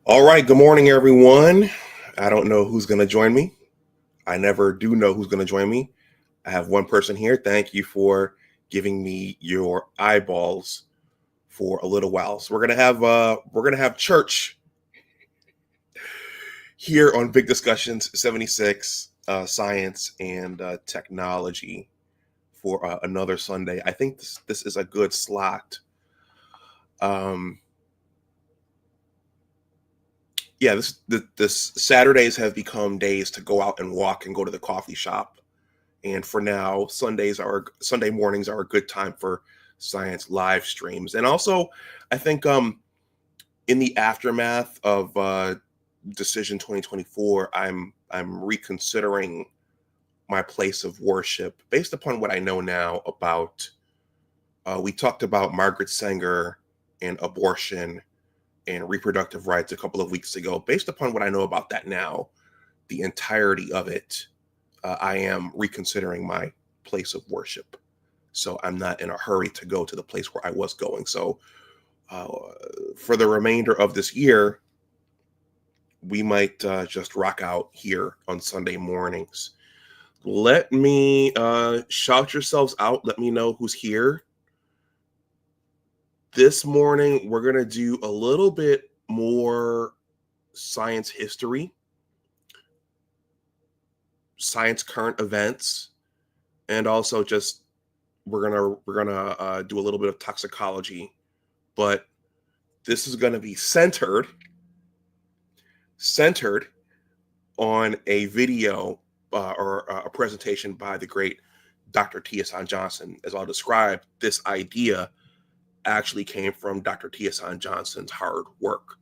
All right, good morning, everyone. I don't know who's going to join me. I never do know who's going to join me. I have one person here. Thank you for giving me your eyeballs for a little while. So we're gonna have church here on Big Discussions 76, science and technology for another Sunday. I think this is a good slot. Um, yeah, this Saturdays have become days to go out and walk and go to the coffee shop. And for now, Sunday mornings are a good time for science live streams. And also, I think in the aftermath of Decision 2024, I'm reconsidering my place of worship based upon what I know now about. We talked about Margaret Sanger and abortion and reproductive rights a couple of weeks ago. Based upon what I know about that now, the entirety of it, I am reconsidering my place of worship. So I'm not in a hurry to go to the place where I was going. So uh, for the remainder of this year, we might just rock out here on Sunday mornings. Let me shout yourselves out. Let me know who's here. This morning, we're going to do a little bit more science history, science current events, and also just we're gonna do a little bit of toxicology, but this is going to be centered on a video or a presentation by the great Dr. T.S. Johnson. As I'll describe, this idea actually came from Dr. T.S. Johnson's hard work.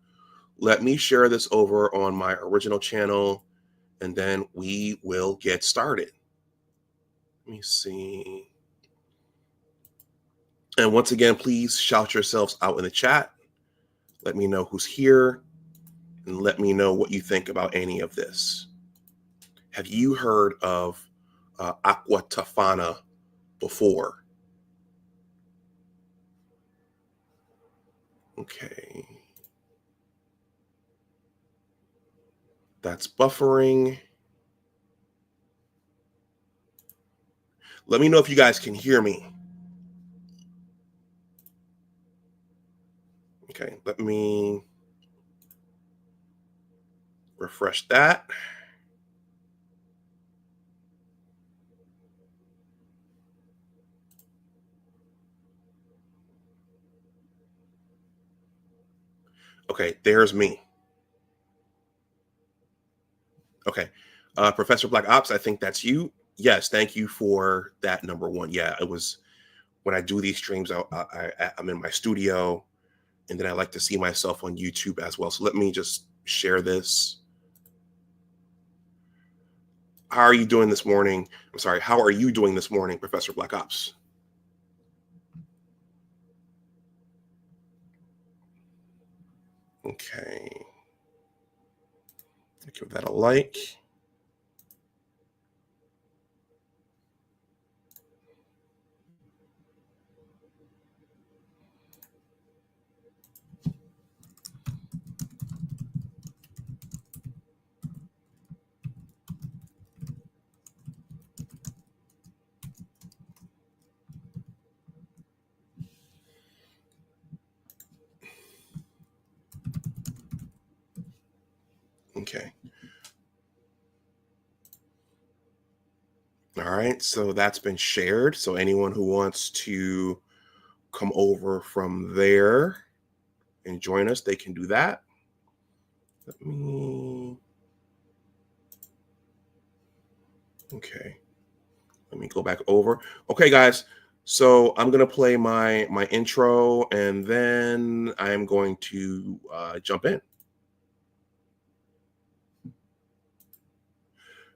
Let me share this over on my original channel, and then we will get started. Let me see. And once again, please shout yourselves out in the chat. Let me know who's here, and let me know what you think about any of this. Have you heard of Aqua Tofana before? Okay. That's buffering. Let me know if you guys can hear me. Okay, let me refresh that. Okay, there's me. Okay, Professor Black Ops, I think that's you. Yes, thank you for that, number one. Yeah, it was when I do these streams, I'm in my studio, and then I like to see myself on YouTube as well. So let me just share this. How are you doing this morning? I'm sorry, how are you doing this morning, Professor Black Ops? Okay. Give that a like. Okay. All right, so that's been shared. So anyone who wants to come over from there and join us, they can do that. Okay. Let me go back over. Okay, guys. So I'm gonna play my intro, and then I'm going to jump in.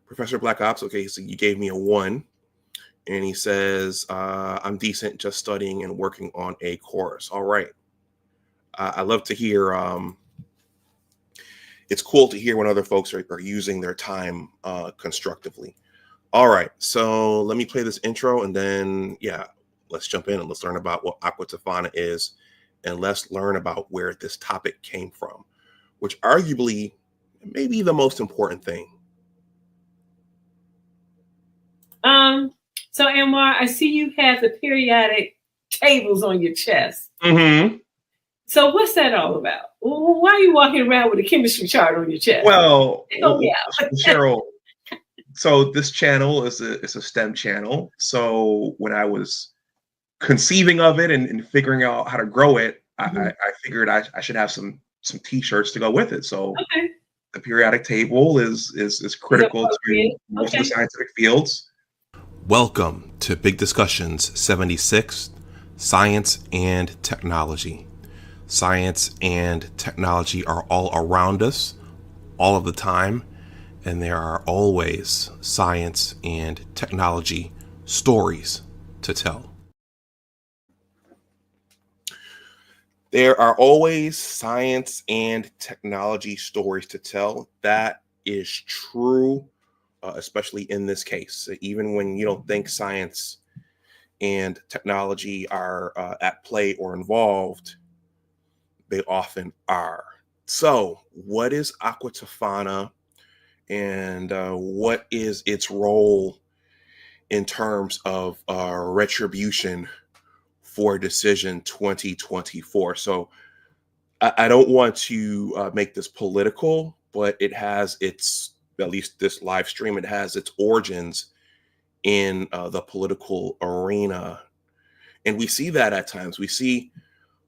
Professor Black Ops. Okay, so you gave me a 1, and he says I'm decent, just studying and working on a course. All right. I love to hear. It's cool to hear when other folks are using their time constructively. All right, so let me play this intro, and then let's jump in and let's learn about what Aqua Tofana is, and let's learn about where this topic came from. which arguably may be the most important thing. So Anwar, I see you have the periodic tables on your chest. Mm-hmm. So what's that all about? Why are you walking around with a chemistry chart on your chest? Well, out. Cheryl, so this channel is a STEM channel. So when I was conceiving of it and figuring out how to grow it, I figured I should have some t-shirts to go with it. So the periodic table is critical to most of the scientific fields. Welcome to Big Discussions 76, Science and Technology. Science and technology are all around us all of the time, and there are always science and technology stories to tell. There are always science and technology stories to tell. That is true, especially in this case. Even when you don't think science and technology are at play or involved, they often are. So, what is Aqua Tofana, and what is its role in terms of retribution for Decision 2024? So, I don't want to make this political, but it has its, at least this live stream, it has its origins in the political arena. And we see that at times. We see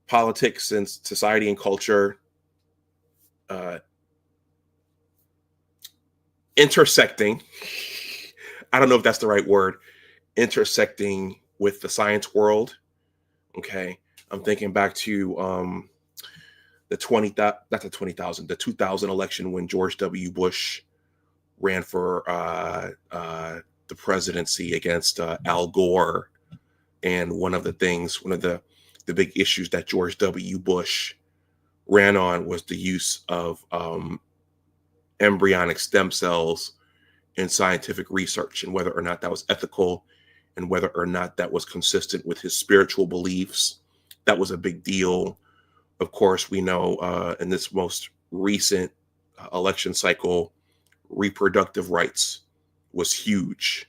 politics and society and culture intersecting. I don't know if that's the right word, intersecting with the science world. Okay. I'm thinking back to the 2000 election when George W. Bush ran for the presidency against Al Gore. And one of the big issues that George W. Bush ran on was the use of embryonic stem cells in scientific research, and whether or not that was ethical and whether or not that was consistent with his spiritual beliefs. That was a big deal. Of course, we know in this most recent election cycle, reproductive rights was huge.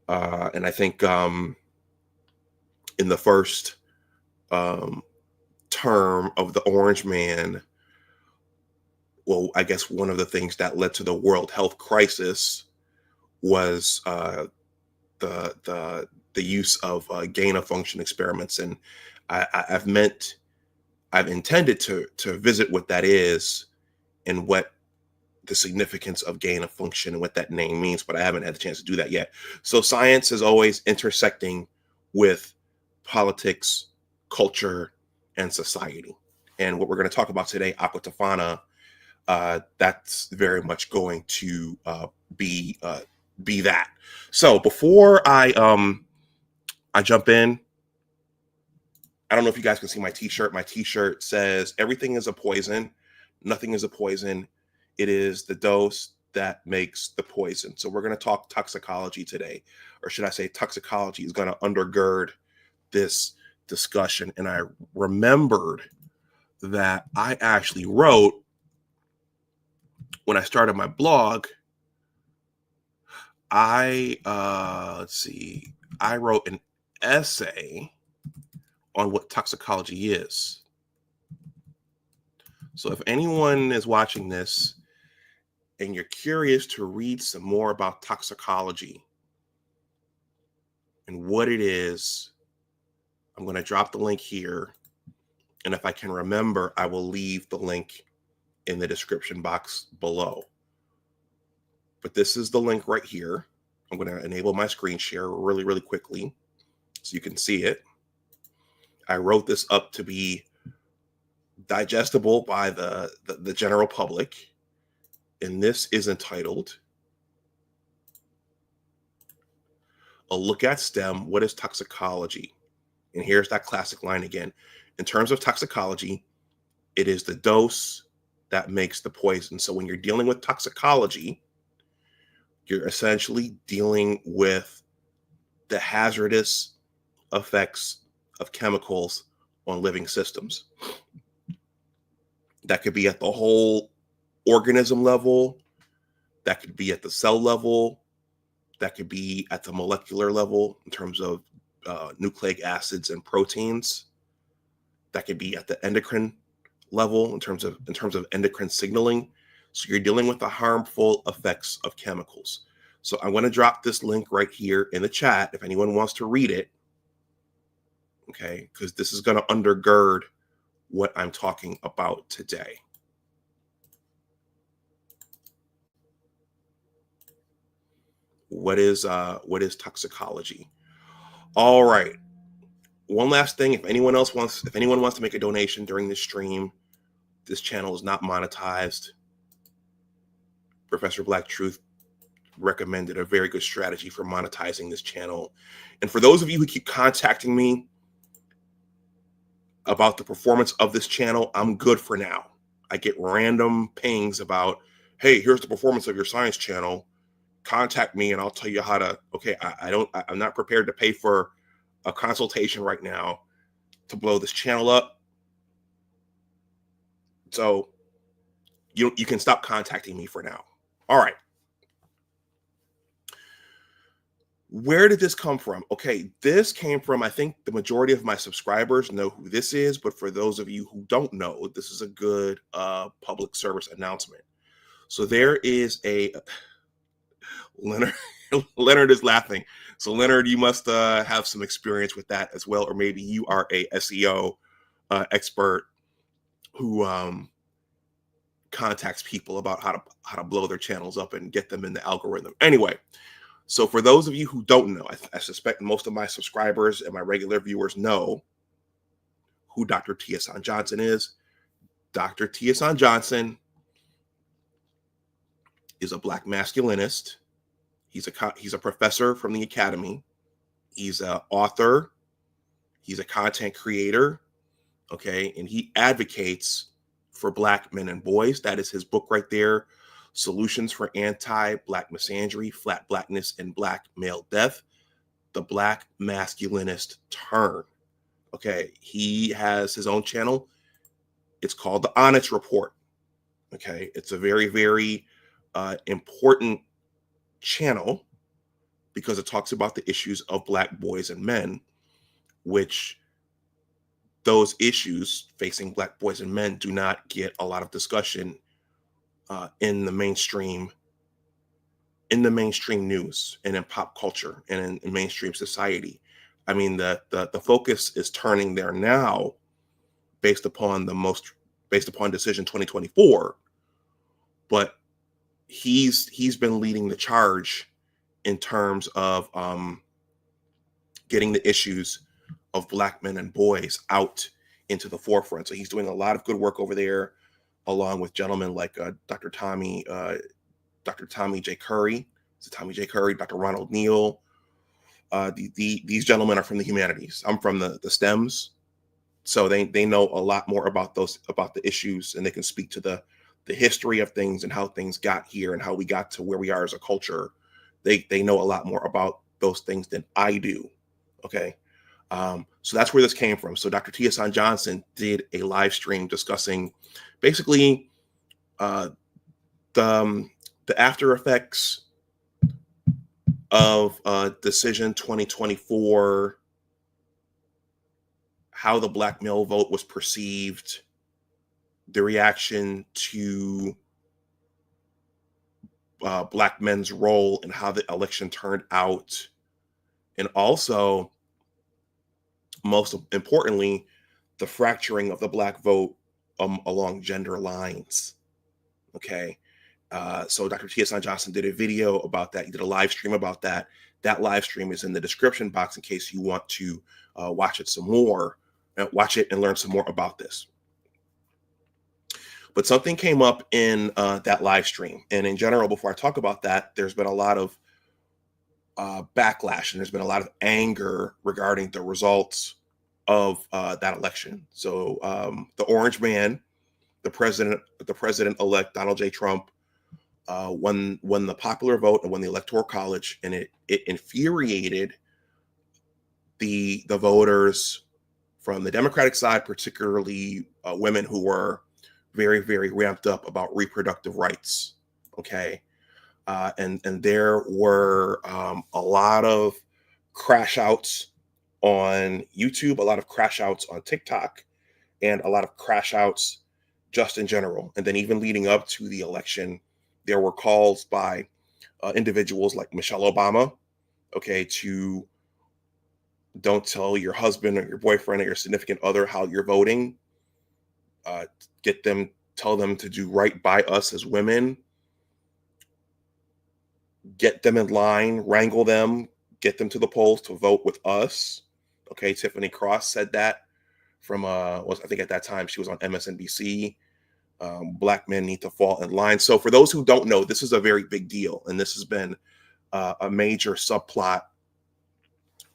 And I think in the first term of the Orange Man, well, I guess one of the things that led to the World Health Crisis was the use of gain of function experiments, and I've intended to visit what that is and what the significance of gain of function and what that name means, but I haven't had the chance to do that yet. So science is always intersecting with politics, culture, and society. And what we're going to talk about today, Aqua Tofana, that's very much going to be that. So before I jump in, I don't know if you guys can see my t-shirt. My t-shirt says, "Everything is a poison. Nothing is a poison. It is the dose that makes the poison." So we're going to talk toxicology today, or should I say toxicology is going to undergird this discussion. And I remembered that I actually wrote, when I started my blog, I wrote an essay on what toxicology is. So if anyone is watching this and you're curious to read some more about toxicology and what it is, I'm going to drop the link here. And if I can remember, I will leave the link in the description box below. But this is the link right here. I'm going to enable my screen share really, really quickly so you can see it. I wrote this up to be digestible by the general public. And this is entitled "A Look at STEM, What is Toxicology?" And here's that classic line again. In terms of toxicology, it is the dose that makes the poison. So when you're dealing with toxicology, you're essentially dealing with the hazardous effects of chemicals on living systems. That could be at the whole organism level. That could be at the cell level. That could be at the molecular level in terms of nucleic acids and proteins. That could be at the endocrine level in terms of endocrine signaling. So you're dealing with the harmful effects of chemicals. So I'm going to drop this link right here in the chat if anyone wants to read it. Okay, because this is going to undergird what I'm talking about today. What is toxicology? All right. One last thing, if anyone wants to make a donation during this stream, this channel is not monetized. Professor Black Truth recommended a very good strategy for monetizing this channel. And for those of you who keep contacting me about the performance of this channel, I'm good for now. I get random pings about, hey, here's the performance of your science channel. Contact me and I'll tell you how to, okay, I'm not prepared to pay for a consultation right now to blow this channel up. So you can stop contacting me for now. All right. Where did this come from? Okay, this came from, I think the majority of my subscribers know who this is, but for those of you who don't know, this is a good public service announcement. So there is a Leonard is laughing. So Leonard, you must have some experience with that as well, or maybe you are a SEO expert who contacts people about how to blow their channels up and get them in the algorithm. Anyway, so for those of you who don't know, I suspect most of my subscribers and my regular viewers know who Dr. T.S. Johnson is. Dr. T.S. Johnson is a Black masculinist. He's a professor from the academy. He's an author. He's a content creator. Okay. And he advocates for Black men and boys. That is his book right there. Solutions for Anti-Black Misandry, Flat Blackness, and Black Male Death. The Black Masculinist Turn. Okay. He has his own channel. It's called The Onyx Report. Okay. It's a very, very important channel because it talks about the issues of Black boys and men, which those issues facing Black boys and men do not get a lot of discussion in the mainstream news and in pop culture and in mainstream society. I mean, the focus is turning there now based upon Decision 2024, but he's been leading the charge in terms of getting the issues of Black men and boys out into the forefront. So he's doing a lot of good work over there, along with gentlemen like Dr. Tommy J. Curry, Dr. Ronald Neal. These gentlemen are from the humanities. I'm from the STEMs, so they know a lot more about the issues, and they can speak to the history of things and how things got here and how we got to where we are as a culture. They know a lot more about those things than I do. Okay. So that's where this came from. So Dr. T.S. Johnson did a live stream discussing basically the after effects of Decision 2024, how the Black male vote was perceived, the reaction to Black men's role and how the election turned out, and also, most importantly, the fracturing of the Black vote along gender lines. Okay. So Dr. T.S. Johnson did a video about that. He did a live stream about that. That live stream is in the description box in case you want to watch it and learn some more about this. But something came up in that live stream. And in general, before I talk about that, there's been a lot of backlash and there's been a lot of anger regarding the results of that election. So the Orange Man, the president-elect Donald J. Trump, won the popular vote and won the Electoral College, and it infuriated the voters from the Democratic side, particularly women who were very, very ramped up about reproductive rights. Okay. And there were a lot of crash outs on YouTube, a lot of crash outs on TikTok, and a lot of crash outs just in general. And then even leading up to the election, there were calls by individuals like Michelle Obama, okay, to don't tell your husband or your boyfriend or your significant other how you're voting. Tell them to do right by us as women. Get them in line, wrangle them, get them to the polls to vote with us. Okay, Tiffany Cross said that from I think at that time she was on MSNBC. Black men need to fall in line. So for those who don't know, this is a very big deal, and this has been a major subplot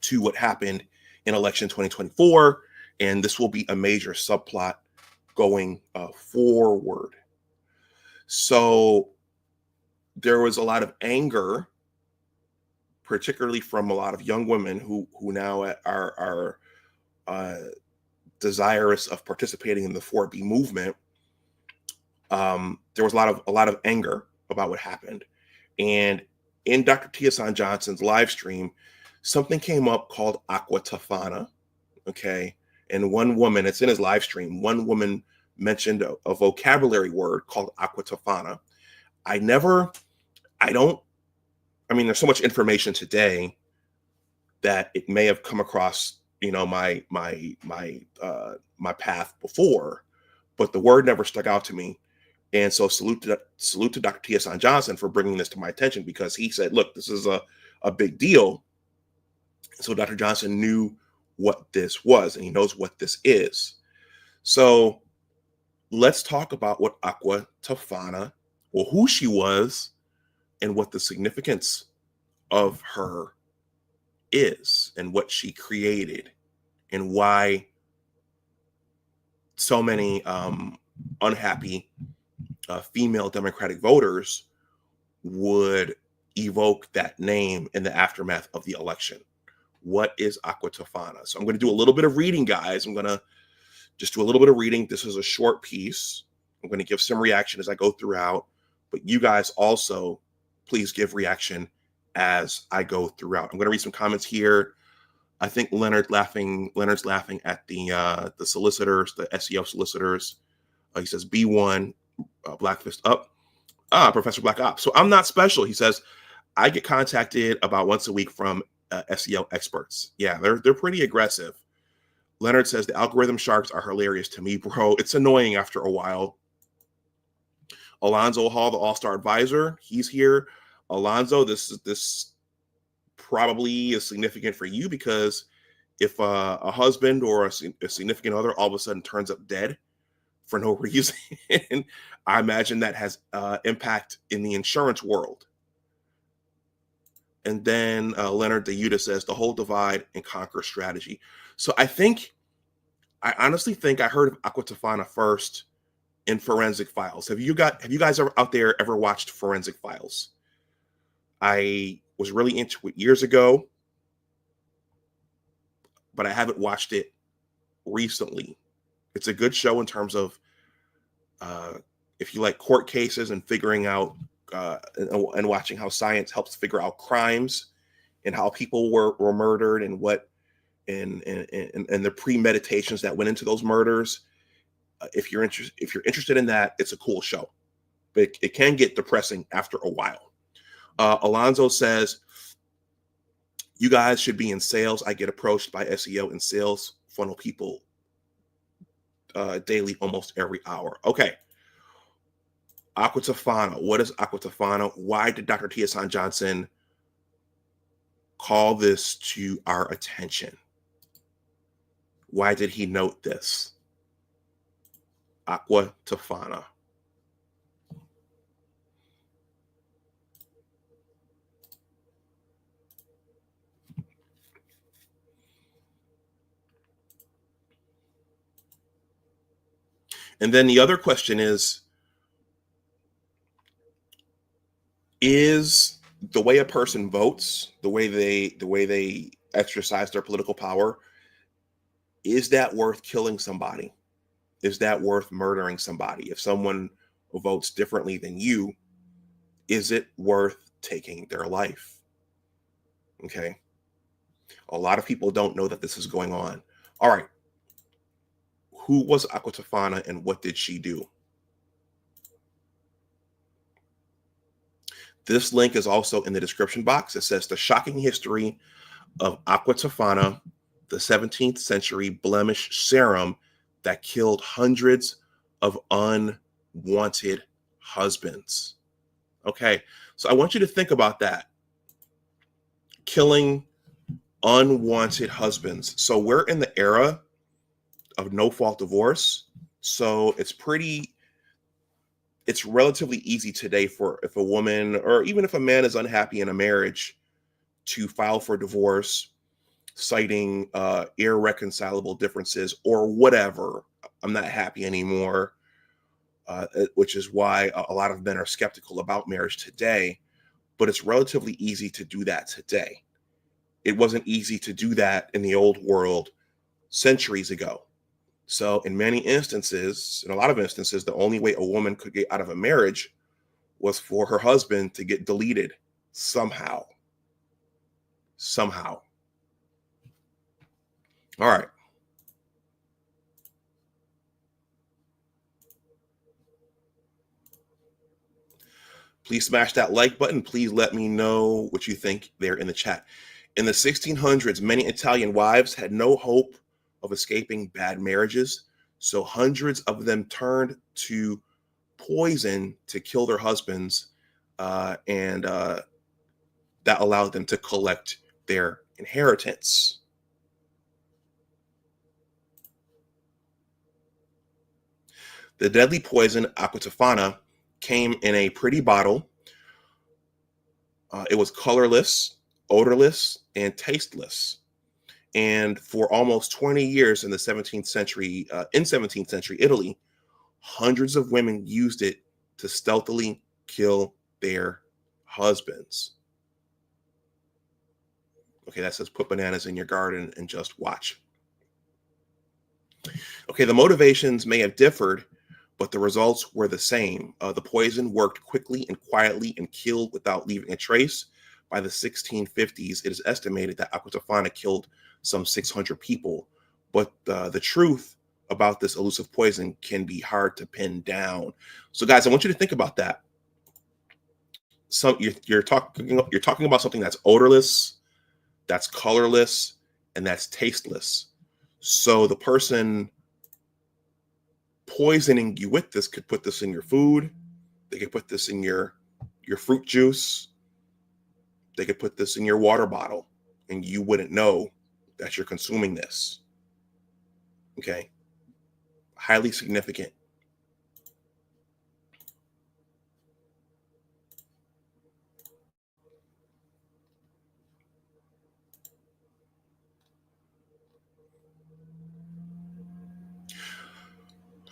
to what happened in election 2024, and this will be a major subplot going forward. So there was a lot of anger, particularly from a lot of young women who now are desirous of participating in the 4B movement. There was a lot of anger about what happened, and in Dr. Tiasan Johnson's live stream, something came up called Aqua Tofana. Okay, and one woman, it's in his live stream, one woman mentioned a vocabulary word called Aqua Tofana. There's so much information today that it may have come across, my path before, but the word never stuck out to me. And so salute to Dr. Tiasan Johnson for bringing this to my attention, because he said, look, this is a big deal. So Dr. Johnson knew what this was, and he knows what this is. So let's talk about what Aqua Tofana, or who she was, and what the significance of her is, and what she created, and why so many unhappy female Democratic voters would evoke that name in the aftermath of the election. What is Aqua Tofana? So I'm going to do a little bit of reading, guys. I'm going to just do a little bit of reading. This is a short piece. I'm going to give some reaction as I go throughout, but you guys also please give reaction as I go throughout. I'm going to read some comments here. I think Leonard's laughing at the solicitors, the SEO solicitors. He says B1, Black Fist up. Professor Black Ops. So I'm not special. He says, I get contacted about once a week from SEO experts. Yeah, they're pretty aggressive. Leonard says the algorithm sharks are hilarious to me, bro. It's annoying after a while. Alonzo Hall, the all-star advisor, he's here. Alonzo, this probably is significant for you, because if a husband or a significant other all of a sudden turns up dead for no reason, I imagine that has impact in the insurance world. And then Leonard DeYuta says the whole divide and conquer strategy. So I honestly think I heard of Aqua Tofana first in Forensic Files. Have you guys out there ever watched Forensic Files? I was really into it years ago, but I haven't watched it recently. It's a good show in terms of if you like court cases and figuring out and watching how science helps figure out crimes and how people were murdered, and what and the premeditations that went into those murders. If you're interested in that, it's a cool show, but it can get depressing after a while. Alonzo says, you guys should be in sales. I get approached by SEO and sales funnel people daily, almost every hour. Okay. Aqua Tofana. What is Aqua Tofana? Why did Dr. Tiasan Johnson call this to our attention? Why did he note this? Aqua Tofana. And then the other question is the way a person votes, the way they exercise their political power, is that worth killing somebody? is that worth murdering somebody? If someone votes differently than you, is it worth taking their life? Okay. A lot of people don't know that this is going on. All right. Who was Aqua Tofana and what did she do? This link is also in the description box. It says the shocking history of Aqua Tofana, the 17th century blemish serum that killed hundreds of unwanted husbands. Okay, so I want you to think about that. Killing unwanted husbands. So we're in the era of no-fault divorce. So it's relatively easy today for if a woman or even if a man is unhappy in a marriage to file for divorce, citing irreconcilable differences or whatever. I'm not happy anymore, which is why a lot of men are skeptical about marriage today. But it's relatively easy to do that today. It wasn't easy to do that in the old world centuries ago. So in many instances, in a lot of instances, the only way a woman could get out of a marriage was for her husband to get deleted somehow. Somehow. All right. Please smash that like button. Please let me know what you think there in the chat. In the 1600s, many Italian wives had no hope of escaping bad marriages, so hundreds of them turned to poison to kill their husbands, and that allowed them to collect their inheritance. The deadly poison Aqua Tofana came in a pretty bottle. It was colorless, odorless, and tasteless. And for almost 20 years in the 17th century, in 17th century Italy, hundreds of women used it to stealthily kill their husbands. Okay, that says put bananas in your garden and just watch. Okay, the motivations may have differed, but the results were the same. The poison worked quickly and quietly and killed without leaving a trace. By the 1650s, it is estimated that Aqua Tofana killed some 600 people. But the truth about this elusive poison can be hard to pin down. So, guys, I want you to think about that. You're talking about something that's odorless, that's colorless, and that's tasteless. So the person poisoning you with this could put this in your food. They could put this in your fruit juice. They could put this in your water bottle, and you wouldn't know that you're consuming this. Okay. Highly significant.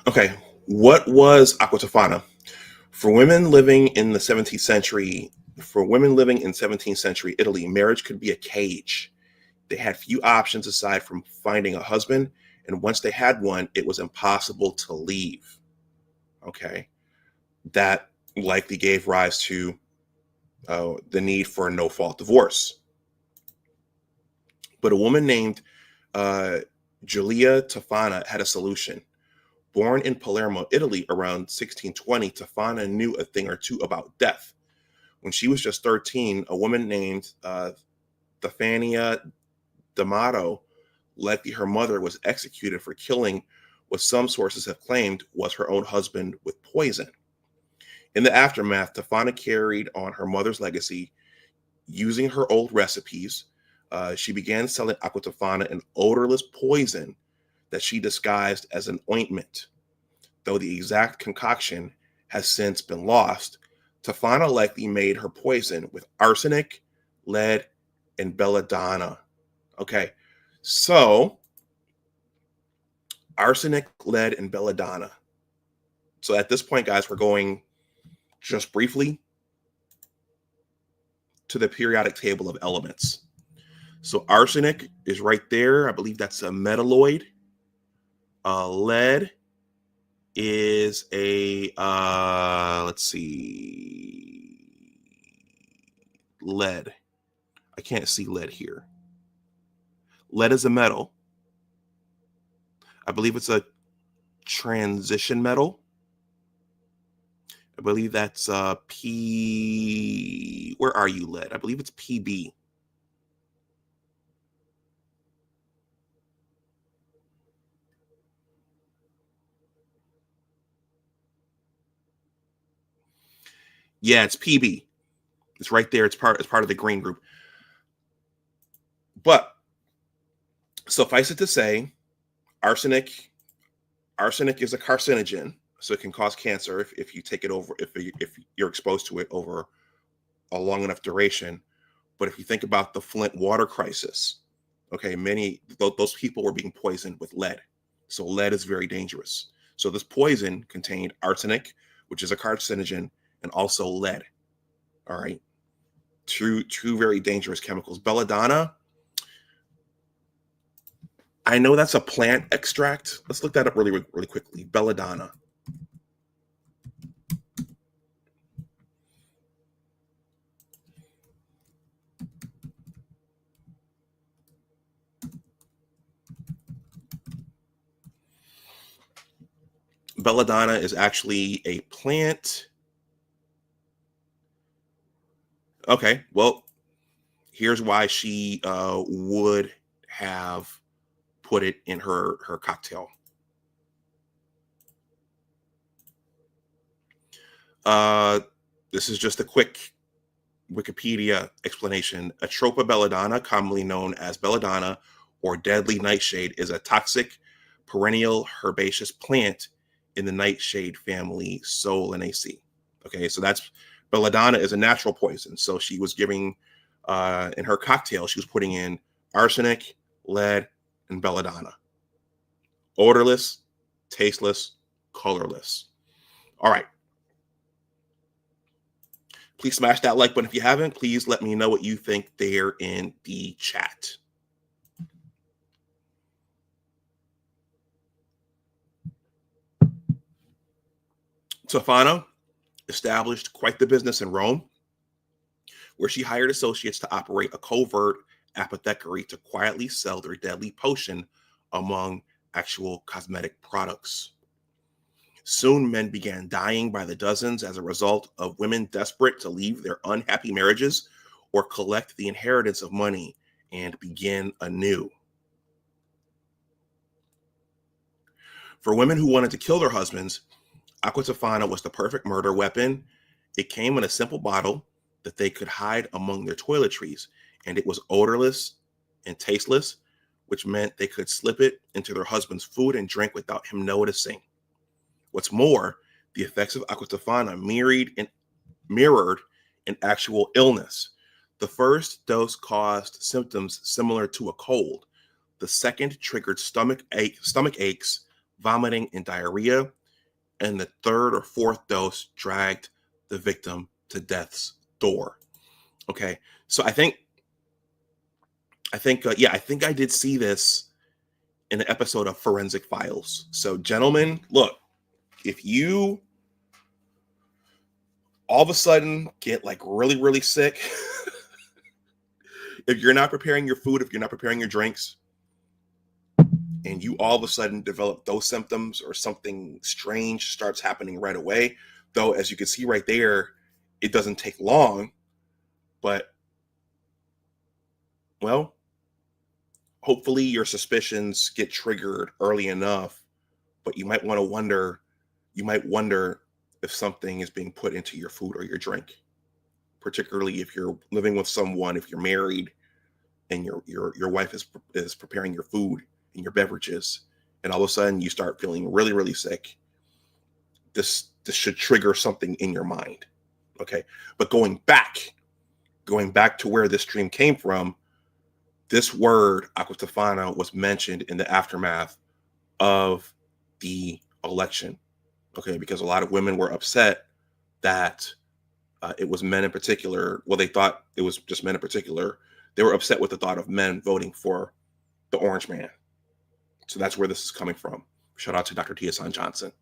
Okay. What was Aqua Tofana? For women living in 17th century Italy, marriage could be a cage. They had few options aside from finding a husband, and once they had one, it was impossible to leave. Okay. That likely gave rise to the need for a no-fault divorce. But a woman named Giulia Tofana had a solution. Born in Palermo, Italy around 1620, Tofana knew a thing or two about death. When she was just 13, a woman named Stefania D'Amato, likely her mother, was executed for killing what some sources have claimed was her own husband with poison. In the aftermath, Tofana carried on her mother's legacy. Using her old recipes, she began selling Aqua Tofana, an odorless poison that she disguised as an ointment. Though the exact concoction has since been lost, Tofana likely made her poison with arsenic, lead, and belladonna. Okay, so arsenic, lead, and belladonna. So at this point, guys, we're going just briefly to the periodic table of elements. So arsenic is right there. I believe that's a metalloid. Lead is a, let's see, lead. I can't see lead here. Lead is a metal. I believe it's a transition metal. I believe that's P. Where are you, lead? I believe it's PB. Yeah, it's PB. It's right there. It's part of the green group. But suffice it to say, arsenic is a carcinogen, so it can cause cancer if you take it over, if you're exposed to it over a long enough duration. But if you think about the Flint water crisis, okay, those people were being poisoned with lead. So lead is very dangerous. So this poison contained arsenic, which is a carcinogen, and also lead. All right. Two very dangerous chemicals. Belladonna, I know that's a plant extract. Let's look that up really quickly. Belladonna. Belladonna is actually a plant. Okay, well, here's why she would have put it in her cocktail. This is just a quick Wikipedia explanation. Atropa belladonna, commonly known as belladonna or deadly nightshade, is a toxic perennial herbaceous plant in the nightshade family Solanaceae. Okay, so that's belladonna is a natural poison. So she was giving in her cocktail, she was putting in arsenic, lead, and belladonna. Odorless, tasteless, colorless. All right. Please smash that like button if you haven't. Please let me know what you think there in the chat. Tofana established quite the business in Rome, where she hired associates to operate a covert apothecary to quietly sell their deadly potion among actual cosmetic products. Soon, men began dying by the dozens as a result of women desperate to leave their unhappy marriages or collect the inheritance of money and begin anew. For women who wanted to kill their husbands, Aqua Tofana was the perfect murder weapon. It came in a simple bottle that they could hide among their toiletries, and it was odorless and tasteless, which meant they could slip it into their husband's food and drink without him noticing. What's more, the effects of Aqua Tofana mirrored an actual illness. The first dose caused symptoms similar to a cold. The second triggered stomach aches, vomiting, and diarrhea. And the third or fourth dose dragged the victim to death's door. Okay, so I think I did see this in an episode of Forensic Files. So, gentlemen, look, if you all of a sudden get like really sick, if you're not preparing your food, if you're not preparing your drinks, and you all of a sudden develop those symptoms or something strange starts happening right away, though, as you can see right there, it doesn't take long, but, well, hopefully your suspicions get triggered early enough, but you might wonder if something is being put into your food or your drink, particularly if you're living with someone, if you're married and your wife is preparing your food and your beverages, and all of a sudden you start feeling really sick. This should trigger something in your mind. Okay, but going back to where this dream came from, this word Aqua Tofana was mentioned in the aftermath of the election. Okay, because a lot of women were upset that it was men in particular. Well, they thought it was just men in particular. They were upset with the thought of men voting for the orange man. So that's where this is coming from. Shout out to Dr. Tia Johnson.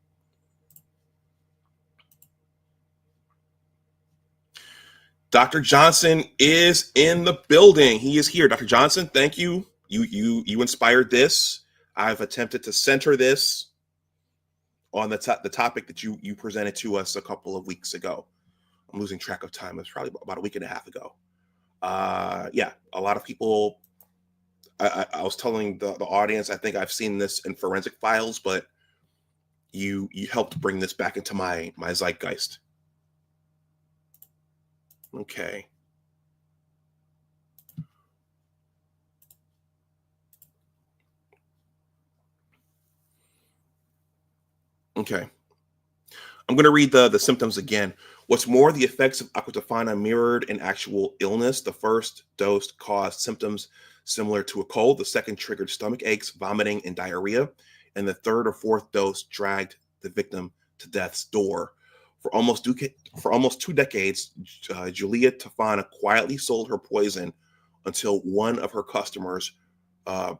Dr. Johnson is in the building. He is here. Dr. Johnson, thank you. You inspired this. I've attempted to center this on the topic that you presented to us a couple of weeks ago. I'm losing track of time. It's probably about a week and a half ago. Yeah, a lot of people. I was telling the audience, I think I've seen this in forensic files, but you helped bring this back into my zeitgeist. Okay. Okay. I'm going to read the symptoms again. What's more, the effects of Aqua Tofana mirrored an actual illness. The first dose caused symptoms similar to a cold. The second triggered stomach aches, vomiting, and diarrhea. And the third or fourth dose dragged the victim to death's door. For almost 2 decades, Julia Tofana quietly sold her poison until one of her customers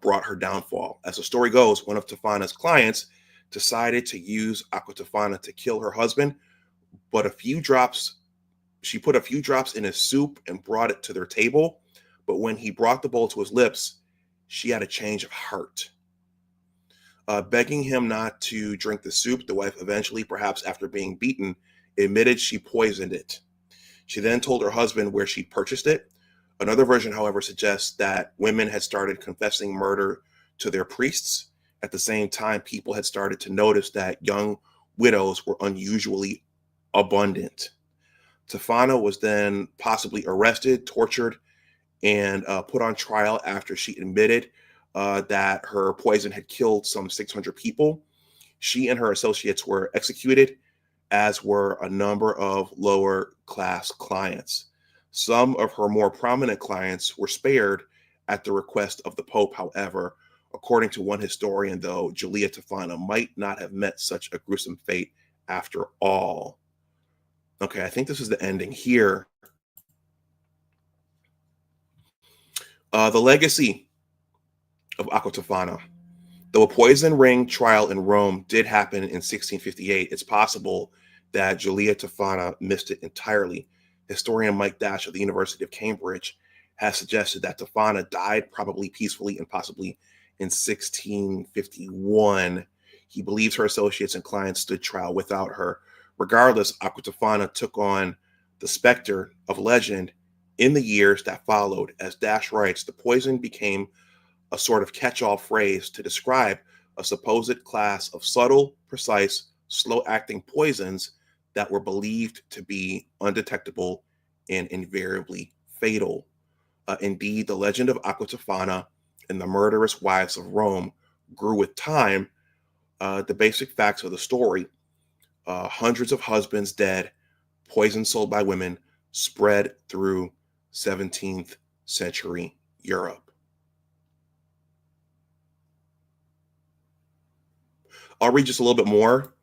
brought her downfall. As the story goes, one of Tofana's clients decided to use Aqua Tofana to kill her husband, but she put a few drops in his soup and brought it to their table. But when he brought the bowl to his lips, she had a change of heart. Begging him not to drink the soup, the wife eventually, perhaps after being beaten, admitted she poisoned it. She then told her husband where she purchased it. Another version, however, suggests that women had started confessing murder to their priests. At the same time, people had started to notice that young widows were unusually abundant. Tofana was then possibly arrested, tortured, and put on trial after she admitted that her poison had killed some 600 people. She and her associates were executed, as were a number of lower class clients. Some of her more prominent clients were spared at the request of the Pope, however. According to one historian, though, Julia Tofana might not have met such a gruesome fate after all. Okay, I think this is the ending here. The legacy of Aqua Tofana. Though a poison ring trial in Rome did happen in 1658, it's possible that Julia Tofana missed it entirely. Historian Mike Dash of the University of Cambridge has suggested that Tofana died probably peacefully and possibly in 1651. He believes her associates and clients stood trial without her. Regardless, Aqua Tofana took on the specter of legend in the years that followed. As Dash writes, the poison became a sort of catch-all phrase to describe a supposed class of subtle, precise, slow-acting poisons that were believed to be undetectable and invariably fatal. Indeed, the legend of Aqua Tofana and the murderous wives of Rome grew with time. The basic facts of the story: hundreds of husbands dead, poison sold by women, spread through 17th century Europe. I'll read just a little bit more,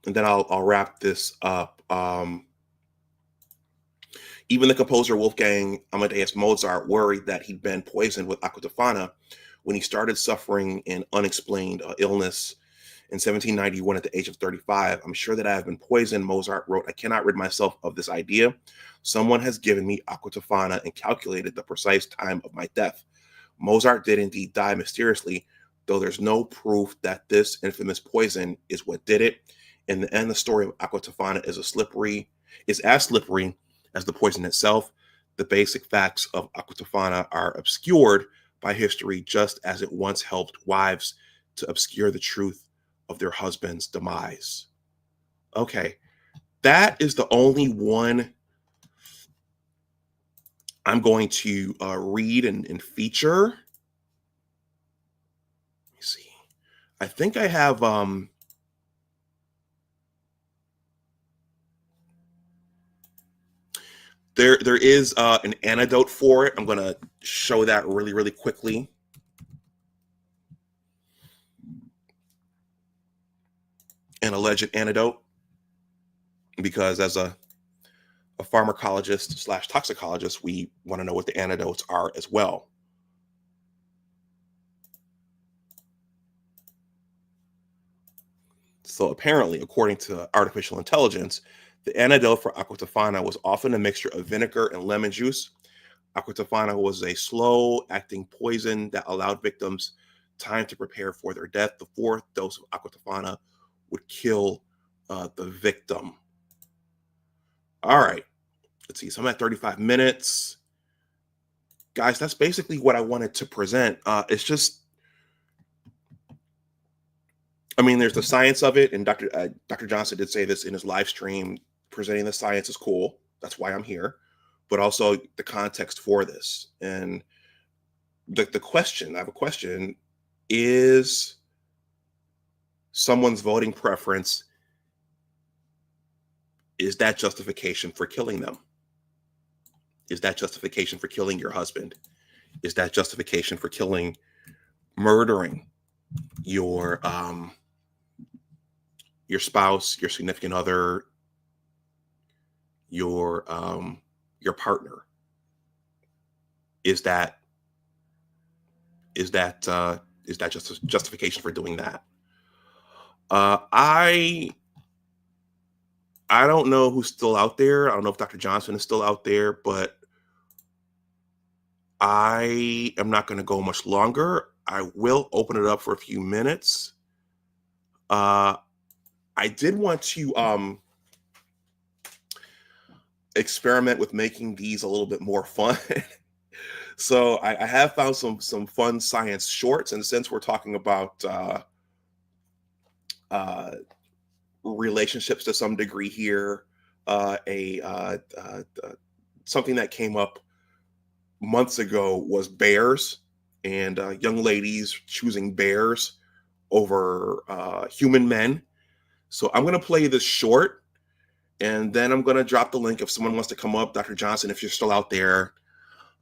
and then I'll wrap this up. Even the composer Wolfgang Amadeus Mozart worried that he'd been poisoned with Aqua Tofana when he started suffering an unexplained illness in 1791 at the age of 35. I'm sure that I have been poisoned, Mozart wrote. I cannot rid myself of this idea. Someone has given me Aqua Tofana and calculated the precise time of my death. Mozart did indeed die mysteriously, though there's no proof that this infamous poison is what did it. In the end, the story of Aqua Tofana is as slippery as the poison itself. The basic facts of Aqua Tofana are obscured by history, just as it once helped wives to obscure the truth of their husband's demise. Okay, that is the only one I'm going to read and feature. Let me see. I think I have there is an antidote for it. I'm going to show that really quickly. An alleged antidote, because as a pharmacologist / toxicologist, we want to know what the antidotes are as well. So apparently, according to artificial intelligence, The antidote for Aqua Tofana was often a mixture of vinegar and lemon juice. Aqua Tofana was a slow-acting poison that allowed victims time to prepare for their death. The fourth dose of Aqua Tofana would kill the victim. All right, let's see. So I'm at 35 minutes. Guys, that's basically what I wanted to present. It's just, I mean, there's the science of it, and Dr. Johnson did say this in his live stream. Presenting the science is cool. That's why I'm here. But also the context for this. And the question, I have a question, is someone's voting preference, is that justification for killing them? Is that justification for killing your husband? Is that justification for murdering your spouse, your significant other, your partner? Is that just a justification for doing that? I don't know who's still out there. I don't know if Dr. Johnson is still out there, but I am not going to go much longer. I will open it up for a few minutes. I did want to experiment with making these a little bit more fun. So I have found some fun science shorts, and since we're talking about relationships to some degree here, something that came up months ago was bears, and young ladies choosing bears over human men. So I'm going to play this short, and then I'm going to drop the link if someone wants to come up. Dr. Johnson, if you're still out there,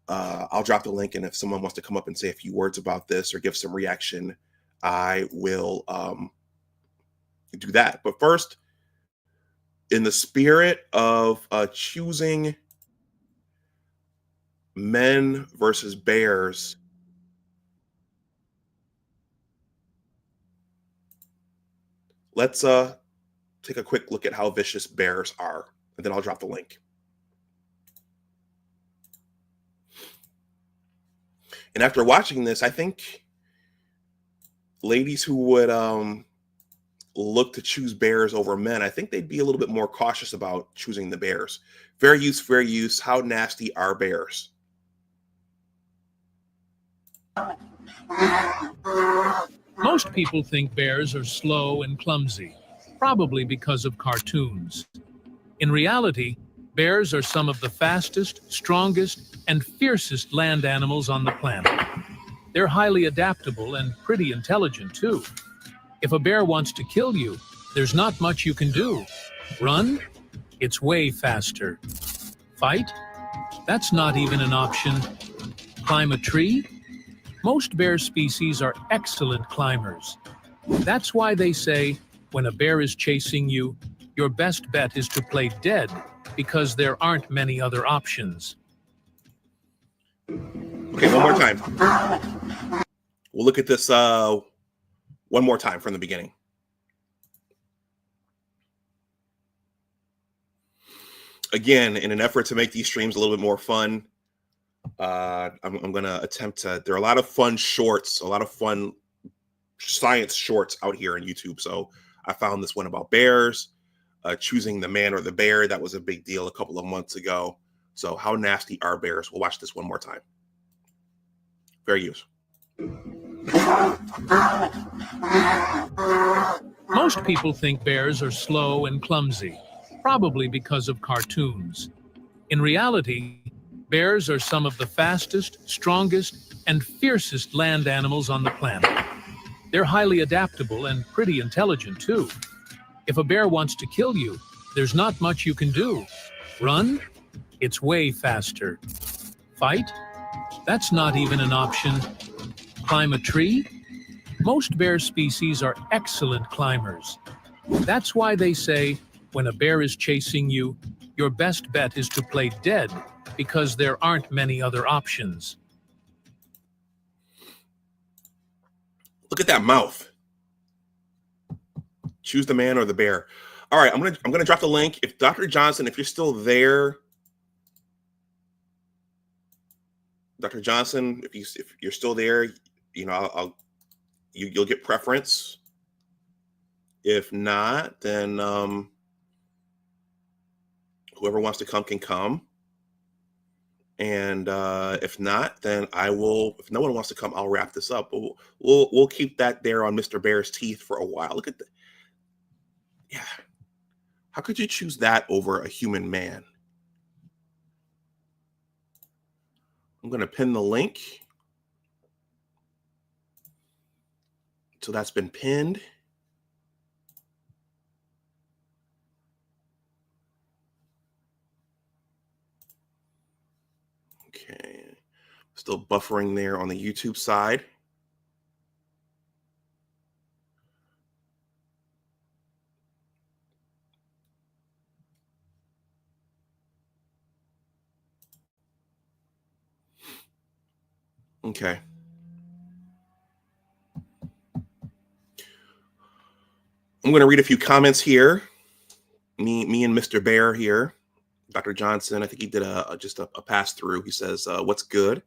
I'll drop the link, and if someone wants to come up and say a few words about this or give some reaction, I will do that. But first, in the spirit of choosing men versus bears, let's take a quick look at how vicious bears are, and then I'll drop the link. And after watching this, I think ladies who would look to choose bears over men, I think they'd be a little bit more cautious about choosing the bears. Fair use, fair use. How nasty are bears? Most people think bears are slow and clumsy, probably because of cartoons. In reality, bears are some of the fastest, strongest, and fiercest land animals on the planet. They're highly adaptable and pretty intelligent, too. If a bear wants to kill you, there's not much you can do. Run? It's way faster. Fight? That's not even an option. Climb a tree? Most bear species are excellent climbers. That's why they say, when a bear is chasing you, your best bet is to play dead, because there aren't many other options. Okay, one more time. We'll look at this one more time from the beginning. Again, in an effort to make these streams a little bit more fun, I'm going to attempt to. There are a lot of fun shorts, a lot of fun science shorts out here on YouTube. So I found this one about bears, choosing the man or the bear. That was a big deal a couple of months ago. So how nasty are bears? We'll watch this one more time. Fair use. Most people think bears are slow and clumsy, probably because of cartoons. In reality, bears are some of the fastest, strongest, and fiercest land animals on the planet. They're highly adaptable and pretty intelligent, too. If a bear wants to kill you, there's not much you can do. Run? It's way faster. Fight? That's not even an option. Climb a tree? Most bear species are excellent climbers. That's why they say, when a bear is chasing you, your best bet is to play dead, because there aren't many other options. Look at that mouth. Choose the man or the bear. All right, I'm gonna drop the link. If Dr. Johnson, if you're still there, Dr. Johnson, if you're still there, you'll get preference. If not, then whoever wants to come can come. And if not, then I will. If no one wants to come, I'll wrap this up. But we'll keep that there on Mr. Bear's teeth for a while. Look at that. Yeah. How could you choose that over a human man? I'm going to pin the link. So that's been pinned. Okay. Still buffering there on the YouTube side. Okay. I'm going to read a few comments here. Me and Mr. Bear here. Dr. Johnson, I think he did just a pass through. He says, what's good?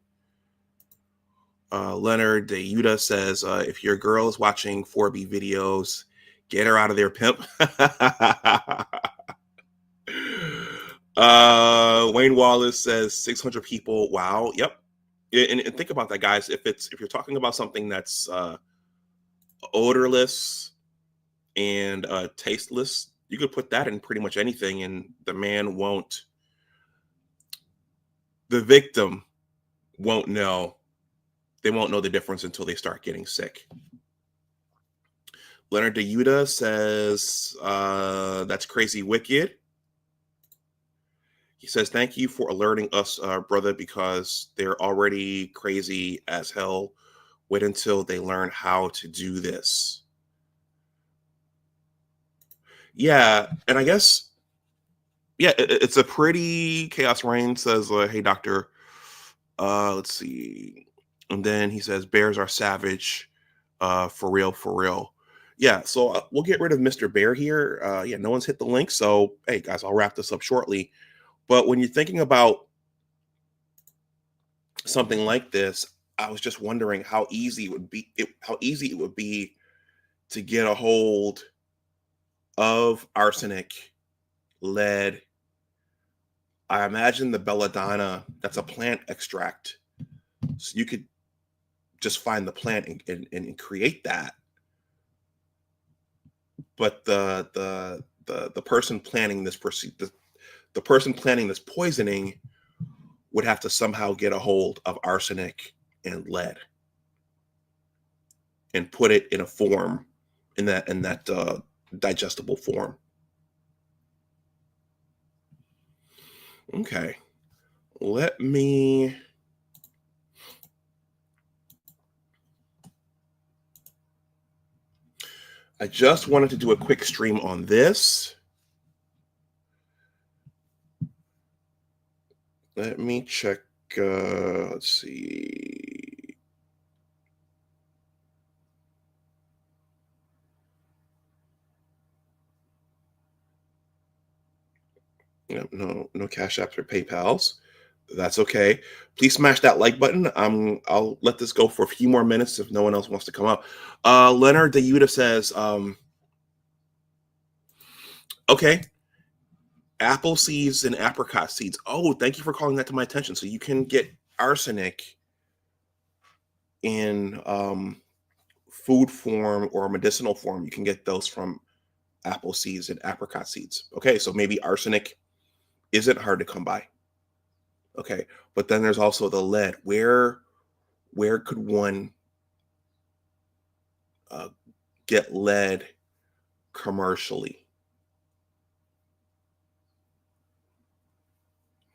Leonard De Yuda says, if your girl is watching 4B videos, get her out of there, pimp. Wayne Wallace says 600 people. Wow. Yep. And think about that, guys. If you're talking about something that's odorless and tasteless, you could put that in pretty much anything, and the victim won't know. They won't know the difference until they start getting sick. Leonard De Yuda says, that's crazy wicked. He says, thank you for alerting us, brother, because they're already crazy as hell. Wait until they learn how to do this. Yeah, and I guess, yeah, it's a pretty Chaos Rain says, hey, doctor, let's see. And then he says, bears are savage, for real, for real. Yeah, so we'll get rid of Mr. Bear here. Yeah, no one's hit the link. So, hey, guys, I'll wrap this up shortly. But when you're thinking about something like this, I was just wondering how easy it would be to get a hold of arsenic, lead. I imagine the belladonna, that's a plant extract. So you could just find the plant and create that. But the person planning this the person planning this poisoning would have to somehow get a hold of arsenic and lead and put it in a form, in that digestible form. Okay, let me. I just wanted to do a quick stream on this. Let me check. Let's see. No Cash Apps or PayPals. That's okay. Please smash that like button. I'll let this go for a few more minutes if no one else wants to come up. Leonard De Yuda says, okay, apple seeds and apricot seeds. Oh, thank you for calling that to my attention. So you can get arsenic in food form or medicinal form. You can get those from apple seeds and apricot seeds. Okay, so maybe arsenic isn't hard to come by. Okay, but then there's also the lead. Where could one get lead commercially?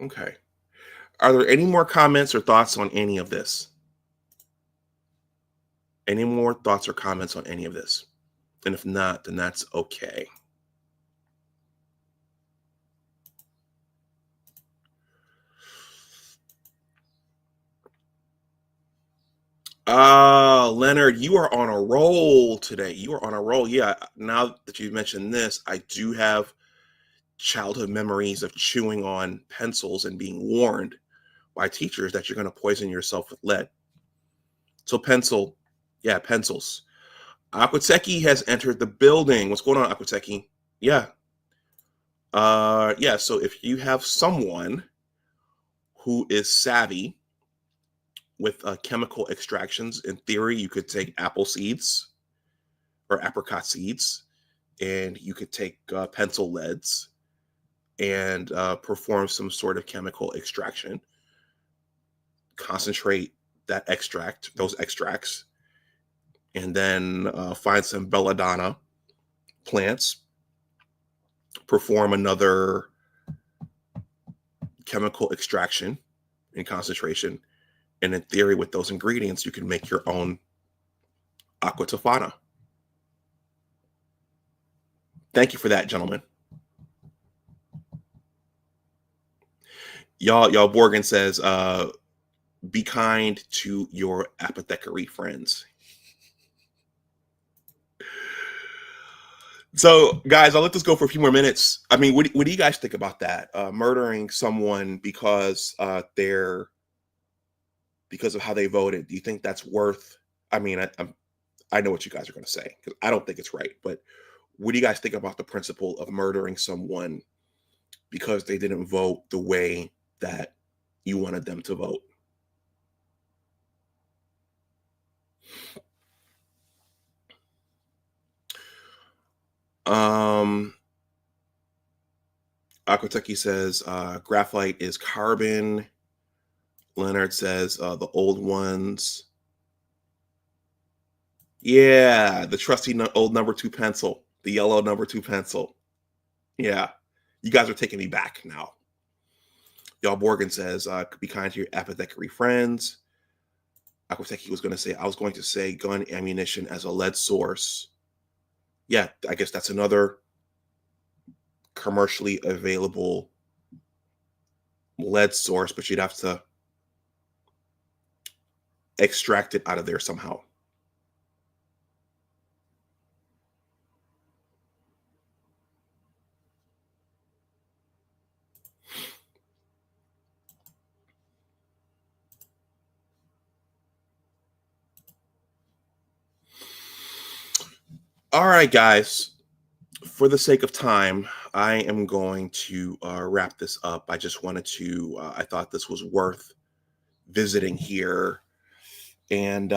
Okay. Are there any more comments or thoughts on any of this? Any more thoughts or comments on any of this? And if not, then that's okay. Leonard, you are on a roll today. You are on a roll. Yeah, now that you mentioned this, I do have childhood memories of chewing on pencils and being warned by teachers that you're going to poison yourself with lead. So pencils. Aquateki has entered the building. What's going on, Aquateki? Yeah. Yeah, so if you have someone who is savvy with chemical extractions, in theory, you could take apple seeds or apricot seeds, and you could take pencil leads and perform some sort of chemical extraction, concentrate those extracts, and then find some belladonna plants, perform another chemical extraction and concentration, and in theory, with those ingredients, you can make your own Aqua Tofana. Thank you for that, gentlemen. Y'all Borgen says, be kind to your apothecary friends. So, guys, I'll let this go for a few more minutes. I mean, what do you guys think about that? Murdering someone because of how they voted. Do you think that's worth? I mean, I know what you guys are going to say, because I don't think it's right. But what do you guys think about the principle of murdering someone because they didn't vote the way that you wanted them to vote? Aquateki says graphite is carbon. Leonard says the old ones. Yeah, the trusty old number 2 pencil, the yellow number 2 pencil. Yeah, you guys are taking me back now. Y'all Borgen says be kind to your apothecary friends. Aquateki I was going to say gun ammunition as a lead source. Yeah, I guess that's another commercially available lead source, but you'd have to extract it out of there somehow. All right, guys. For the sake of time, I am going to wrap this up. I just wanted to, I thought this was worth visiting here. And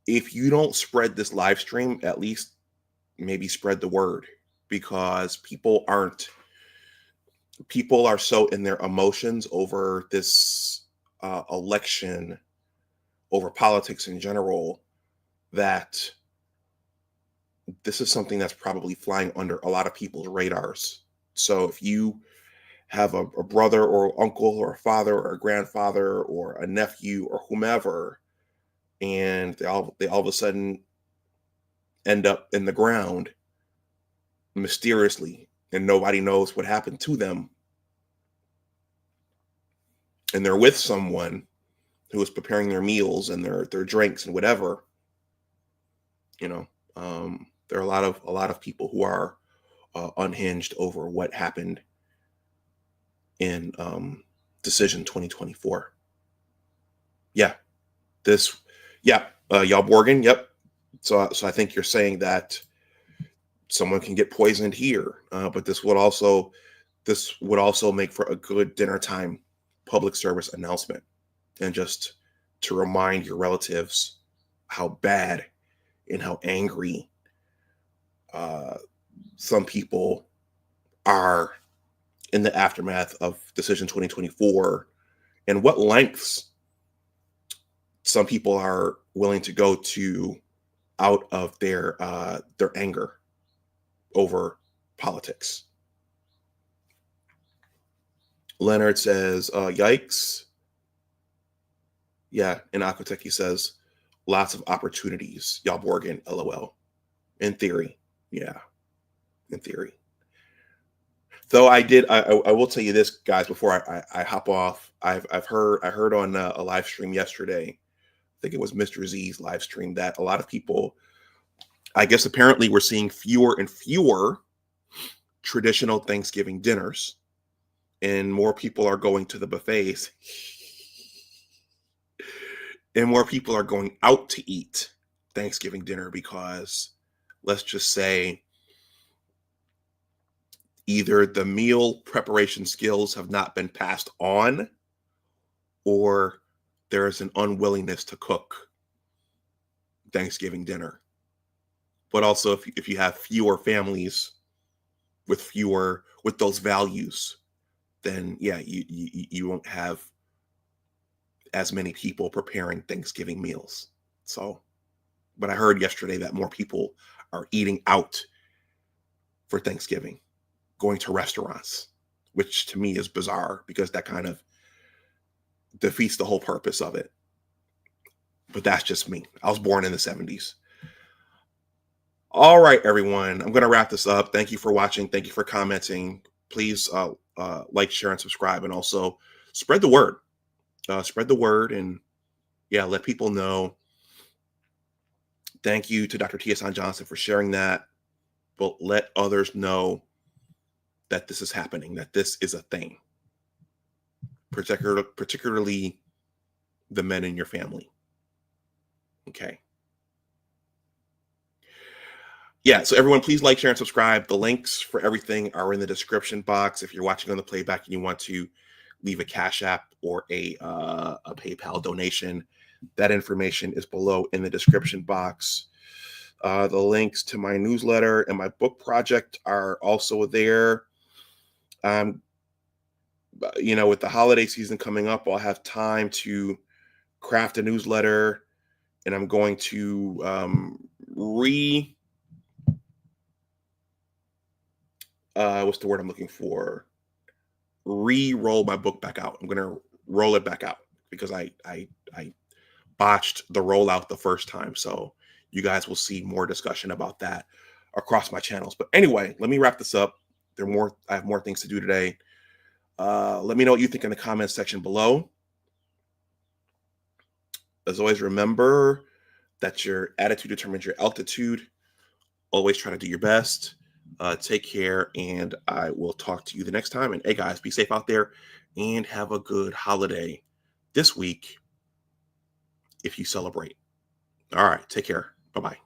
if you don't spread this live stream, at least maybe spread the word, because people are so in their emotions over this election, over politics in general, that this is something that's probably flying under a lot of people's radars. So if you have a brother or uncle or a father or a grandfather or a nephew or whomever, and they all of a sudden end up in the ground mysteriously and nobody knows what happened to them, and they're with someone who is preparing their meals and their drinks and whatever, there are a lot of people who are unhinged over what happened in decision 2024. Yeah, y'all Borgen. Yep. So I think you're saying that someone can get poisoned here, but this would also make for a good dinner time public service announcement, and just to remind your relatives how bad and how angry some people are in the aftermath of decision 2024, and what lengths some people are willing to go to out of their anger over politics. Leonard says, yikes. Yeah, and Aquateki says, lots of opportunities. Y'all Borgen, LOL. In theory. Yeah, in theory. Though I will tell you this, guys, before I hop off. I heard on a live stream yesterday. I think it was Mr. Z's live stream that a lot of people, I guess, apparently we're seeing fewer and fewer traditional Thanksgiving dinners, and more people are going to the buffets, and more people are going out to eat Thanksgiving dinner because, let's just say, either the meal preparation skills have not been passed on, or there is an unwillingness to cook Thanksgiving dinner. But also, if you have fewer families with those values, then yeah, you won't have as many people preparing Thanksgiving meals. So, but I heard yesterday that more people are eating out for Thanksgiving, going to restaurants, which to me is bizarre because that kind of defeats the whole purpose of it. But that's just me. I was born in the 70s. All right, everyone. I'm going to wrap this up. Thank you for watching. Thank you for commenting. Please like, share, and subscribe. And also spread the word. Spread the word and, yeah, let people know. Thank you to Dr. Tia Johnson for sharing that. But let others know that this is happening, that this is a thing. Particularly the men in your family. Okay. Yeah, so everyone, please like, share, and subscribe. The links for everything are in the description box. If you're watching on the playback and you want to leave a Cash App or a PayPal donation, that information is below in the description box. The links to my newsletter and my book project are also there. With the holiday season coming up, I'll have time to craft a newsletter, and I'm going to what's the word I'm looking for? Re-roll my book back out. I'm going to roll it back out because I botched the rollout the first time. So you guys will see more discussion about that across my channels. But anyway, let me wrap this up. I have more things to do today. Let me know what you think in the comments section below. As always, remember that your attitude determines your altitude. Always try to do your best. Take care, and I will talk to you the next time. And hey, guys, be safe out there and have a good holiday this week if you celebrate. All right, take care. Bye-bye.